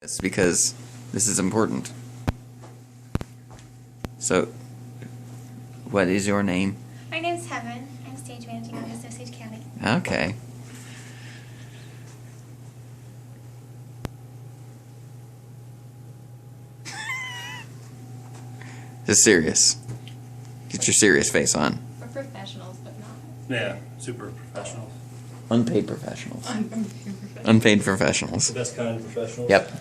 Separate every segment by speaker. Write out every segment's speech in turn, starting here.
Speaker 1: this because this is important. So, what is your name?
Speaker 2: My name's Heaven. I'm stage managing artist in Osage County.
Speaker 1: Okay. This is serious. Get your serious face on.
Speaker 2: We're professionals, but not.
Speaker 3: Yeah, super professional.
Speaker 1: Unpaid professionals.
Speaker 2: Unpaid professionals.
Speaker 1: Unpaid professionals.
Speaker 3: The best kind of professionals.
Speaker 1: Yep.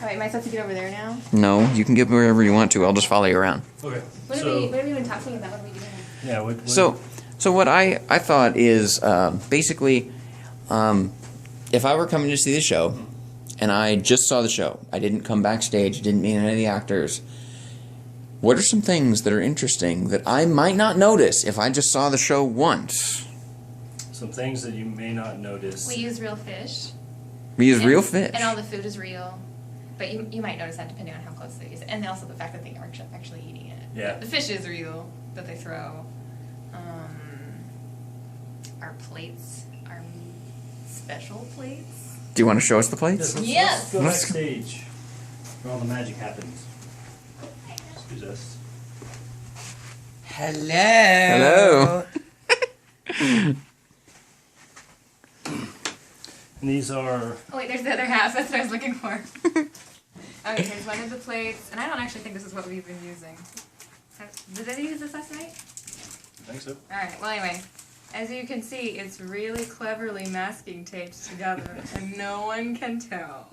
Speaker 2: Alright, am I supposed to get over there now?
Speaker 1: No, you can get wherever you want to. I'll just follow you around.
Speaker 3: Okay.
Speaker 2: What are we even talking about? What are we doing?
Speaker 3: Yeah.
Speaker 1: So what I thought is basically, if I were coming to see the show, and I just saw the show, I didn't come backstage, didn't meet any of the actors. What are some things that are interesting that I might not notice if I just saw the show once?
Speaker 3: Some things that you may not notice.
Speaker 2: We use real fish.
Speaker 1: We use real fish.
Speaker 2: And all the food is real. But you might notice that depending on how close they use it. And also the fact that they are actually eating it.
Speaker 3: Yeah.
Speaker 2: The fish is real that they throw. Our plates are special plates.
Speaker 1: Do you want to show us the plates?
Speaker 2: Yes!
Speaker 3: Let's go backstage where all the magic happens. Excuse us.
Speaker 1: Hello.
Speaker 3: And these are...
Speaker 2: Oh wait, there's the other half. That's what I was looking for. Okay, here's one of the plates. And I don't actually think this is what we've been using. Did they use this last night?
Speaker 3: I think so.
Speaker 2: Alright, well anyway. As you can see, it's really cleverly masking taped together. And no one can tell.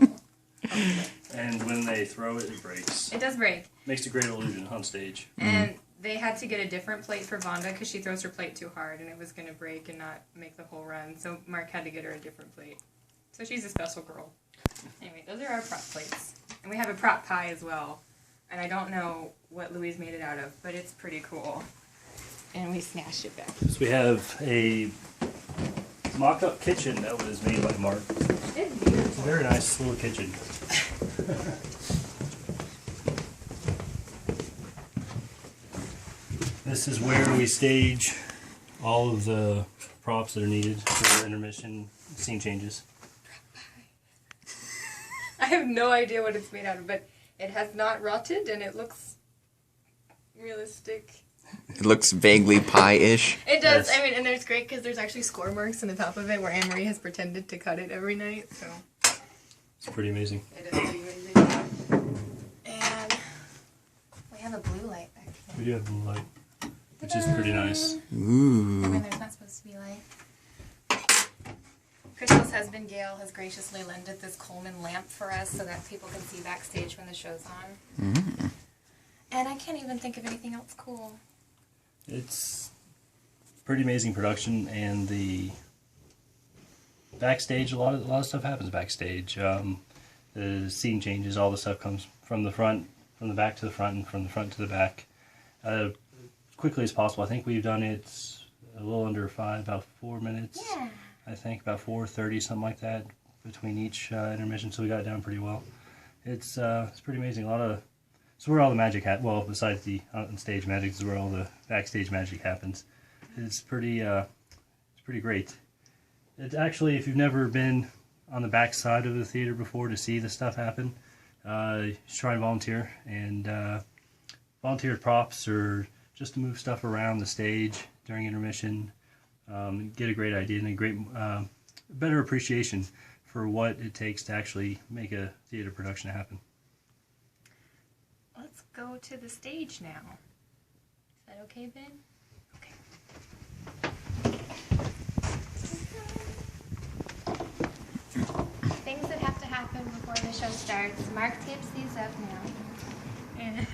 Speaker 2: Okay.
Speaker 3: And when they throw it, it breaks.
Speaker 2: It does break.
Speaker 3: Makes a great illusion on stage.
Speaker 2: And they had to get a different plate for Vonda because she throws her plate too hard and it was going to break and not make the whole run. So Mark had to get her a different plate. So she's a special girl. Anyway, those are our prop plates. And we have a prop pie as well. And I don't know what Louise made it out of, but it's pretty cool. And we snatched it back.
Speaker 3: So we have a mock-up kitchen that was made by Mark.
Speaker 2: It's
Speaker 3: It's a
Speaker 2: beautiful.
Speaker 3: very nice little kitchen. This is where we stage all of the props that are needed for intermission scene changes.
Speaker 2: I have no idea what it's made out of, but it has not rotted and it looks realistic.
Speaker 1: It looks vaguely pie-ish.
Speaker 2: It does.
Speaker 3: Yes.
Speaker 2: I mean, and there's great because there's actually score marks on the top of it where Anne-Marie has pretended to cut it every night. So
Speaker 3: It's pretty amazing.
Speaker 2: it is pretty amazing. And we have a blue light back here.
Speaker 3: We do have blue light, which is pretty nice.
Speaker 1: Ooh.
Speaker 2: When there's not supposed to be light. Crystal's husband Gail has graciously lended this Coleman lamp for us so that people can see backstage when the show's on. And I can't even think of anything else cool.
Speaker 3: It's pretty amazing production, and the backstage, a lot of stuff happens backstage. The scene changes, all the stuff comes from the front, from the back to the front, and from the front to the back, as quickly as possible. I think we've done it a little under about 4 minutes.
Speaker 2: Yeah.
Speaker 3: I think about 4:30, something like that, between each intermission. So we got it down pretty well. It's pretty amazing. So where all the magic well, besides the on-stage magic, is where all the backstage magic happens. It's pretty great. It's actually, if you've never been on the back side of the theater before to see the stuff happen, you should try and volunteer. And volunteer props or just to move stuff around the stage during intermission, get a great idea and a great, better appreciation for what it takes to actually make a theater production happen.
Speaker 2: Let's go to the stage now. Is that okay, Ben? Okay. Things that have to happen before the show starts. Mark tapes these up now. And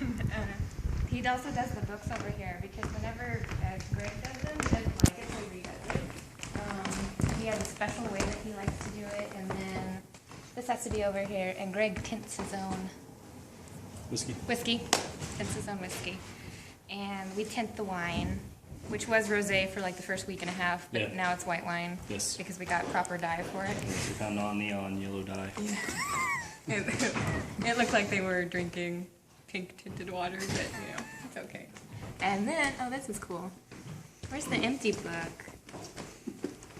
Speaker 2: he also does the books over here because whenever Greg does them, he doesn't like it, so he redoes it. He has a special way that he likes to do it, and then this has to be over here, and Greg tints his own whiskey. Tints his own whiskey. And we tint the wine, which was rosé for like the first week and a half, but now it's white wine.
Speaker 3: Yes.
Speaker 2: Because we got proper dye for it.
Speaker 3: We found neon yellow dye.
Speaker 2: Yeah. It looked like they were drinking pink tinted water, but you know, it's okay. And then, oh, this is cool. Where's the empty book?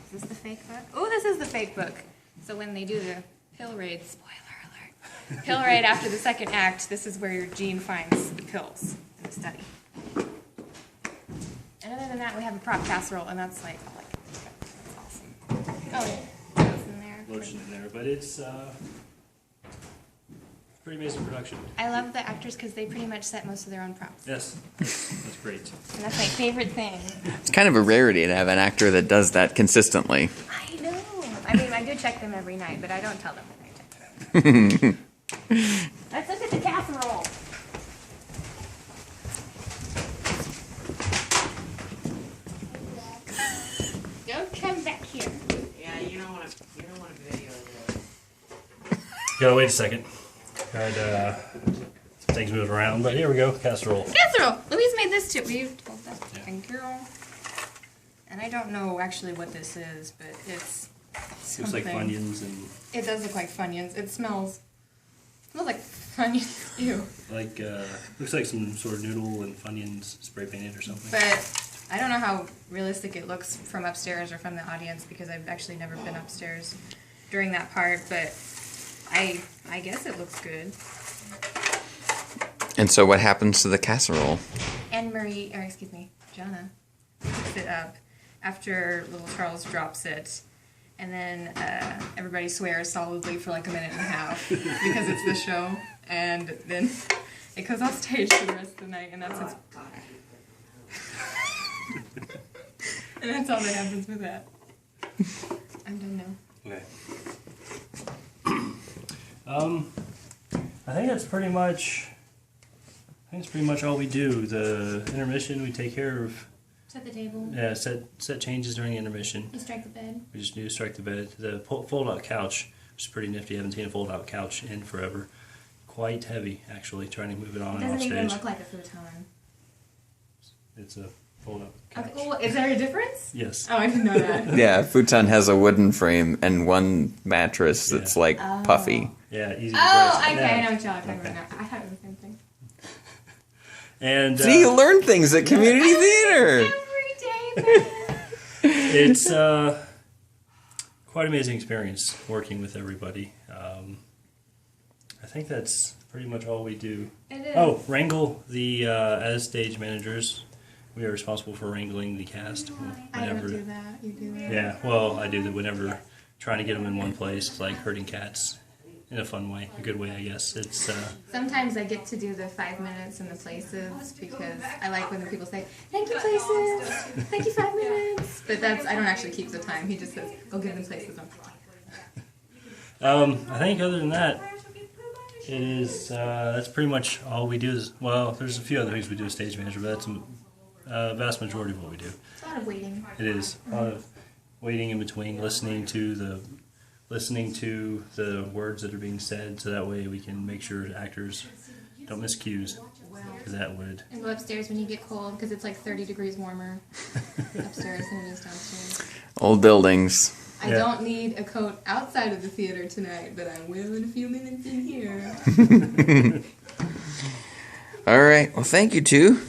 Speaker 2: Is this the fake book? Oh, this is the fake book. So when they do the pill raid, spoiler alert. Pill raid after the second act, this is where Gene finds the pills in the study. And other than that, we have a prop casserole, and that's like, all I can think of. That's awesome. Oh, yeah. In there.
Speaker 3: Lotion in there, but it's pretty amazing production.
Speaker 2: I love the actors because they pretty much set most of their own props.
Speaker 3: Yes, that's great.
Speaker 2: And that's my favorite thing.
Speaker 1: It's kind of a rarity to have an actor that does that consistently.
Speaker 2: I know. I mean, I do check them every night, but I don't tell them that I check them. Let's look at the casserole. Don't come back here.
Speaker 4: Yeah, you don't want to video this.
Speaker 3: Gotta wait a second. Got some things moving around, but here we go, casserole.
Speaker 2: Casserole. Louise made this too. We've told that.
Speaker 3: Yeah.
Speaker 2: Thank you. And I don't know actually what this is, but it's
Speaker 3: Looks like
Speaker 2: something.
Speaker 3: Funyuns and
Speaker 2: It does look like Funyuns. It smells like Funyuns. Ew.
Speaker 3: like looks like some sort of noodle and Funyuns spray painted or something.
Speaker 2: But I don't know how realistic it looks from upstairs or from the audience because I've actually never been upstairs during that part, but I guess it looks good.
Speaker 1: And so what happens to the casserole?
Speaker 2: Jana picks it up after little Charles drops it, and then everybody swears solidly for like a minute and a half because it's the show, and then it goes off stage for the rest of the night, and that's and that's all that happens with that. I'm done now.
Speaker 3: Okay. I think that's pretty much. I think it's pretty much all we do. The intermission, we take care of.
Speaker 2: Set the table.
Speaker 3: Yeah, set changes during the intermission.
Speaker 2: You strike the bed.
Speaker 3: We just need to strike the bed. The fold-out couch, which is pretty nifty. I haven't seen a fold-out couch in forever. Quite heavy, actually. Trying to move it on
Speaker 2: It
Speaker 3: and off
Speaker 2: doesn't
Speaker 3: stage.
Speaker 2: even look like a futon.
Speaker 3: It's a fold-out couch.
Speaker 2: Okay, well, is there a difference?
Speaker 3: Yes.
Speaker 2: Oh, I didn't know that.
Speaker 1: Yeah, futon has a wooden frame and one mattress that's
Speaker 3: Yeah.
Speaker 1: like puffy.
Speaker 3: Yeah, easy to
Speaker 2: Oh,
Speaker 3: brace.
Speaker 2: okay,
Speaker 3: Yeah.
Speaker 2: I know what y'all are talking
Speaker 3: Okay.
Speaker 2: about now. I thought it was the same thing.
Speaker 3: And
Speaker 1: See, you learn things at community theater.
Speaker 2: Every day.
Speaker 3: it's quite an amazing experience working with everybody. I think that's pretty much all we do.
Speaker 2: It is.
Speaker 3: Oh, wrangle the as stage managers. We are responsible for wrangling the cast.
Speaker 2: I don't do that. You do that.
Speaker 3: Yeah, well, I do that whenever trying to get them in one place. It's like herding cats in a fun way, a good way, I guess. It's
Speaker 2: Sometimes I get to do the 5 minutes in the places because I like when the people say, "Thank you, places. Thank you, 5 minutes." But I don't actually keep the time. He just says, "Go give them places."
Speaker 3: I think other than that, it is that's pretty much all we do. Well, there's a few other things we do as stage manager, but that's a vast majority of what we do.
Speaker 2: It's a lot of waiting.
Speaker 3: It is a lot of waiting in between, listening to the words that are being said, so that way we can make sure actors don't miss cues, because that would.
Speaker 2: And go upstairs when you get cold because it's like 30 degrees warmer upstairs than it is downstairs.
Speaker 1: Old buildings.
Speaker 2: I
Speaker 3: Yeah.
Speaker 2: don't need a coat outside of the theater tonight, but I will in a few minutes in here.
Speaker 1: All right. Well, thank you, two.